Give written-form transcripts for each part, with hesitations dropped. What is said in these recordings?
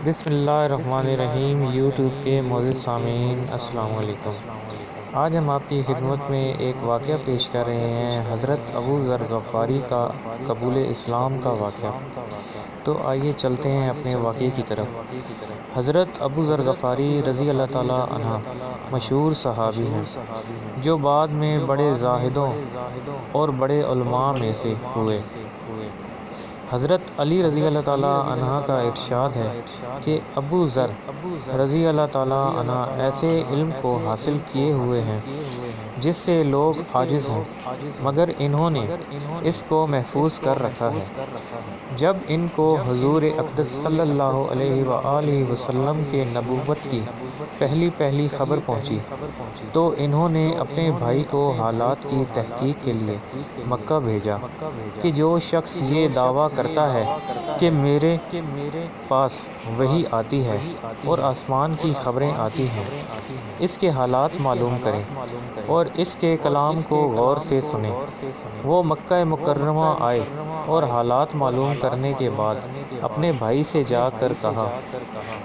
بسم اللہ الرحمن الرحیم۔ یوٹیوب کے معزز سامعین السلام علیکم۔ آج ہم آپ کی خدمت میں ایک واقعہ پیش کر رہے ہیں، حضرت ابو ذر غفاری کا قبول اسلام کا واقعہ۔ تو آئیے چلتے ہیں اپنے واقعے کی طرف۔ حضرت ابو ذر غفاری رضی اللہ تعالی عنہ مشہور صحابی ہیں، جو بعد میں بڑے زاہدوں اور بڑے علماء میں سے ہوئے۔ حضرت علی رضی اللہ تعالی عنہ کا ارشاد ہے کہ ابو ذر رضی اللہ تعالی عنہ ایسے علم کو حاصل کیے ہوئے ہیں جس سے لوگ عاجز ہیں، مگر انہوں نے اس کو محفوظ کر رکھا ہے۔ جب ان کو حضور اقدس صلی اللہ علیہ وآلہ وسلم کے نبوت کی پہلی خبر پہنچی تو انہوں نے اپنے بھائی کو حالات کی تحقیق کے لیے مکہ بھیجا کہ جو شخص یہ دعویٰ کرتا ہے کہ میرے پاس وحی آتی ہے اور آسمان کی خبریں آتی ہیں، اس کے حالات معلوم کریں اور اس کے کلام کو غور سے سنیں۔ وہ مکہ مکرمہ آئے اور حالات معلوم کرنے کے بعد اپنے بھائی سے جا کر کہا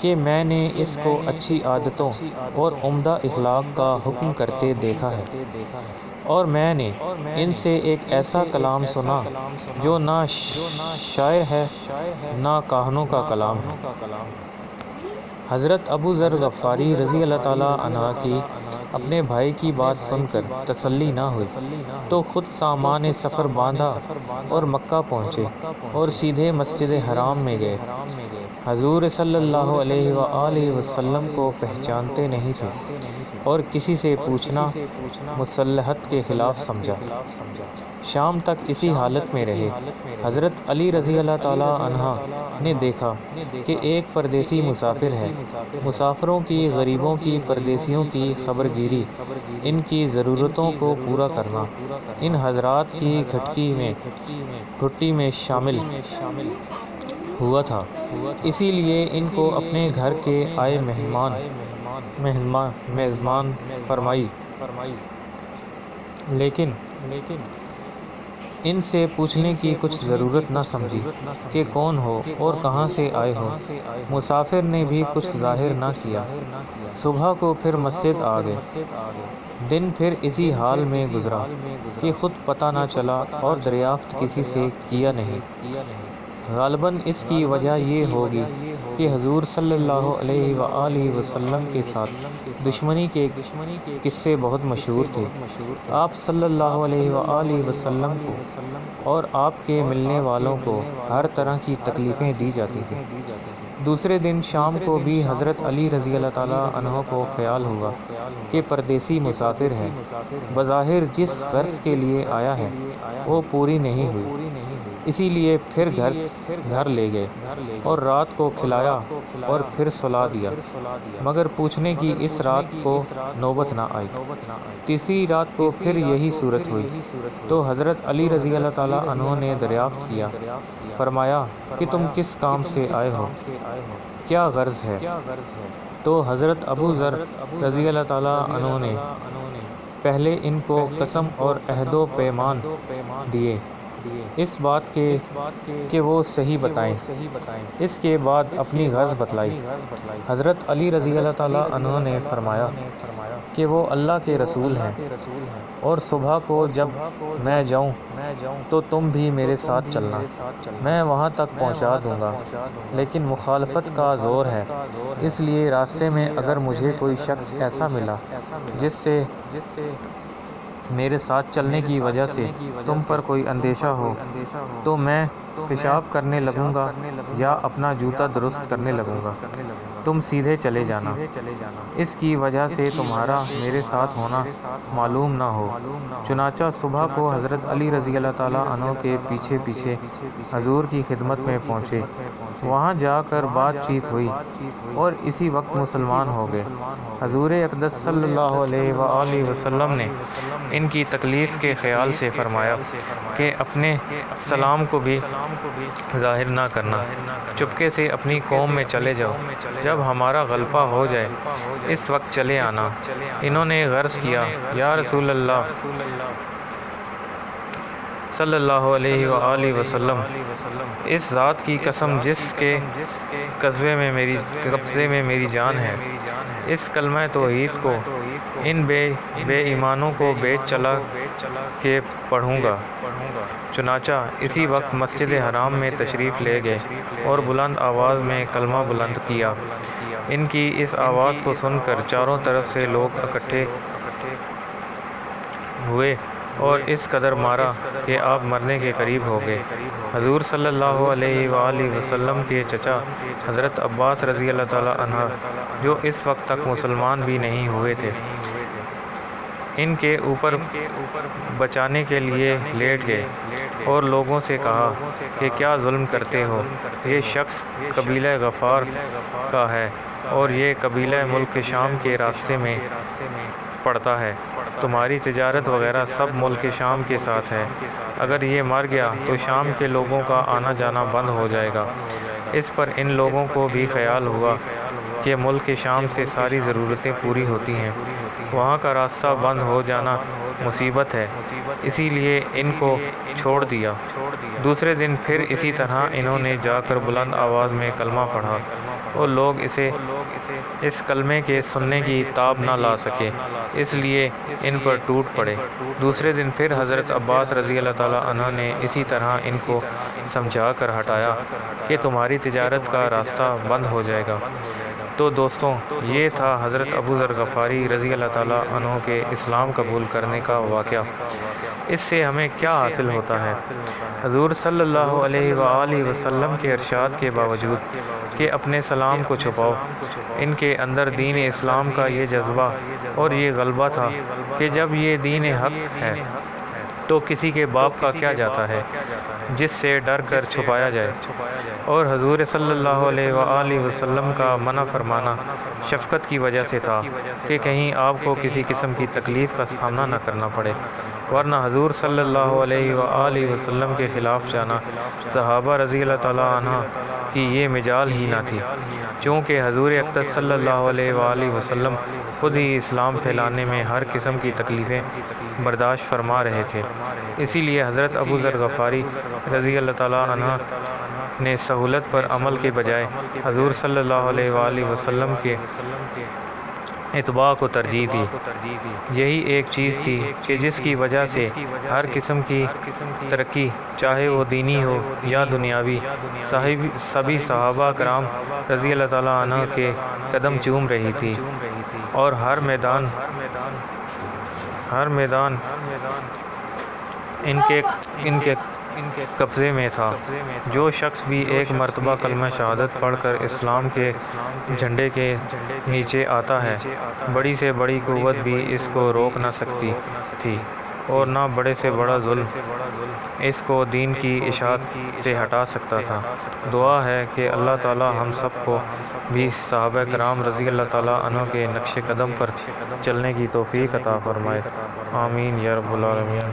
کہ میں نے اس کو اچھی عادتوں اور عمدہ اخلاق کا حکم کرتے دیکھا ہے، اور میں نے ان سے ایک ایسا کلام سنا جو نہ شاعر ہے نہ کاہنوں کا کلام ہے۔ حضرت ابو ذر غفاری رضی اللہ تعالی عنہ کی اپنے بھائی کی بات سن کر تسلی نہ ہوئی تو خود سامان سفر باندھا اور مکہ پہنچے اور سیدھے مسجد حرام میں گئے۔ حضور صلی اللہ علیہ وآلہ وسلم کو پہچانتے نہیں تھے اور کسی سے پوچھنا مصلحت کے خلاف سمجھا۔ شام تک اسی حالت میں رہے۔ حضرت علی رضی اللہ تعالی عنہ نے دیکھا کہ ایک پردیسی مسافر ہے۔ مسافروں کی، غریبوں کی، پردیسیوں کی خبرگیری، ان کی ضرورتوں کو پورا کرنا ان حضرات کی گھٹی میں شامل ہوا تھا، اسی لیے ان کو اپنے گھر کے آئے میزبان فرمائی، لیکن ان سے پوچھنے کی کچھ ضرورت نہ سمجھی کہ کون ہو اور کہاں سے آئے ہو۔ مسافر نے بھی کچھ ظاہر نہ کیا۔ صبح کو پھر مسجد آ گئے۔ دن پھر اسی حال میں گزرا کہ خود پتہ نہ چلا اور دریافت کسی سے کیا نہیں۔ غالباً اس کی وجہ یہ ہوگی کہ حضور صلی اللہ علیہ وآلہ وسلم کے ساتھ دشمنی کے قصے بہت مشہور تھے۔ آپ صلی اللہ علیہ وآلہ وسلم کو اور آپ کے ملنے والوں کو ہر طرح کی تکلیفیں دی جاتی تھیں۔ دوسرے دن شام کو بھی حضرت علی رضی اللہ تعالی عنہ کو خیال ہوا کہ پردیسی مسافر ہے، بظاہر جس غرض کے لیے آیا ہے وہ پوری نہیں ہوئی، اسی لیے پھر گھر لے گئے اور رات کو کھلایا اور پھر سلا دیا، مگر پوچھنے کی اس رات کو نوبت نہ آئی۔ تیسری رات کو پھر یہی صورت ہوئی تو حضرت علی رضی اللہ تعالی عنہ نے دریافت کیا، فرمایا کہ تم کس کام سے آئے ہو، کیا غرض ہے؟ تو حضرت ابو ذر رضی اللہ تعالی عنہ نے پہلے ان کو قسم اور عہد و پیمان دیے اس بات کے کہ وہ صحیح بتائیں، اس کے بعد اپنی غرض بتلائی۔ حضرت علی رضی اللہ تعالی عنہ نے فرمایا کہ وہ اللہ کے رسول ہیں اور صبح کو جب میں جاؤں تو تم بھی میرے ساتھ چلنا، میں وہاں تک پہنچا دوں گا، لیکن مخالفت کا زور ہے، اس لیے راستے میں اگر مجھے کوئی شخص ایسا ملا جس سے میرے ساتھ چلنے کی وجہ سے تم پر کوئی اندیشہ ہو تو میں پیشاب کرنے لگوں گا یا اپنا جوتا درست کرنے لگوں گا، تم سیدھے چلے جانا، اس کی وجہ سے تمہارا میرے ساتھ ہونا معلوم نہ ہو۔ چنانچہ صبح کو حضرت علی رضی اللہ تعالیٰ عنہ کے پیچھے حضور کی خدمت میں پہنچے۔ وہاں جا کر بات چیت ہوئی اور اسی وقت مسلمان ہو گئے۔ حضور اقدس صلی اللہ علیہ وآلہ وسلم نے ان کی تکلیف کے خیال سے فرمایا کہ اپنے سلام کو بھی ظاہر نہ کرنا، چپکے سے اپنی قوم میں چلے جاؤ، جب ہمارا غلبہ ہو جائے اس وقت چلے آنا۔ انہوں نے عرض کیا، یا رسول اللہ صلی اللہ علیہ وآلہ وسلم، اس ذات کی قسم جس کے قبضے میں میری جان ہے، اس کلمہ توحید کو ان بے ایمانوں کو بیچ چلا کے پڑھوں گا۔ چنانچہ اسی وقت مسجد حرام میں تشریف لے گئے اور بلند آواز میں کلمہ بلند کیا۔ ان کی اس آواز کو سن کر چاروں طرف سے لوگ اکٹھے ہوئے اور اس قدر مارا کہ آپ مرنے کے قریب ہو گئے۔ حضور صلی اللہ علیہ وآلہ وسلم کے چچا حضرت عباس رضی اللہ تعالی عنہ، جو اس وقت تک مسلمان بھی نہیں ہوئے تھے، ان کے اوپر بچانے کے لیے لیٹ گئے اور لوگوں سے کہا کہ کیا ظلم کرتے ہو؟ یہ شخص قبیلہ غفار کا ہے اور یہ قبیلہ ملک شام کے راستے میں پڑتا ہے۔ تمہاری تجارت وغیرہ سب ملک شام کے ساتھ ہے۔ اگر یہ مر گیا تو شام کے لوگوں کا آنا جانا بند ہو جائے گا۔ اس پر ان لوگوں کو بھی خیال ہوا کہ ملک شام سے ساری ضرورتیں پوری ہوتی ہیں، وہاں کا راستہ بند ہو جانا مصیبت ہے، اسی لیے ان کو چھوڑ دیا۔ دوسرے دن پھر اسی طرح انہوں نے جا کر بلند آواز میں کلمہ پڑھا اور لوگ اس کلمے کے سننے کی تاب نہ لا سکے، اس لیے ان پر ٹوٹ پڑے۔ دوسرے دن پھر حضرت عباس رضی اللہ تعالیٰ عنہ نے اسی طرح ان کو سمجھا کر ہٹایا کہ تمہاری تجارت کا راستہ بند ہو جائے گا۔ تو دوستوں، یہ تھا حضرت ابو ذر غفاری رضی اللہ تعالیٰ عنہ کے اسلام قبول کرنے کا واقعہ۔ اس سے ہمیں کیا حاصل ہوتا ہے؟ حضور صلی اللہ علیہ وآلہ وسلم کے ارشاد کے باوجود کہ اپنے سلام کو چھپاؤ، ان کے اندر دین اسلام کا یہ جذبہ اور یہ غلبہ تھا کہ جب یہ دین حق ہے تو کسی کے باپ کا کیا جاتا ہے جس سے ڈر کر چھپایا جائے۔ اور حضور صلی اللہ علیہ وآلہ وسلم کا منع فرمانا شفقت کی وجہ سے تھا کہ کہیں آپ کو کسی قسم کی تکلیف کا سامنا نہ کرنا پڑے، ورنہ حضور صلی اللہ علیہ وآلہ وسلم کے خلاف جانا صحابہ رضی اللہ تعالیٰ عنہ کی یہ مجال ہی نہ تھی، چونکہ حضور اقدس صلی اللہ علیہ وآلہ وسلم خود ہی اسلام پھیلانے میں ہر قسم کی تکلیفیں برداشت فرما رہے تھے۔ اسی لیے حضرت ابو ذر غفاری رضی اللہ تعالیٰ عنہ نے سہولت پر عمل کے بجائے حضور صلی اللہ علیہ وآلہ وسلم کے اتباع کو ترجیح دی۔ یہی ایک چیز تھی کہ جس کی وجہ سے ہر قسم کی ترقی، چاہے وہ دینی ہو یا دنیاوی، سبھی صحابہ کرام رضی اللہ تعالیٰ عنہ کے قدم چوم رہی تھی اور ہر میدان ان کے قبضے میں تھا۔ جو شخص بھی ایک مرتبہ کلمہ شہادت پڑھ کر اسلام کے جھنڈے کے نیچے آتا ہے، بڑی سے بڑی قوت بھی اس کو روک نہ سکتی تھی اور نہ بڑے سے بڑا ظلم اس کو دین کی اشاعت سے ہٹا سکتا تھا۔ دعا ہے کہ اللہ تعالی ہم سب کو بھی صحابہ کرام رضی اللہ تعالیٰ عنہ کے نقش قدم پر چلنے کی توفیق عطا فرمائے۔ آمین یا رب العالمین۔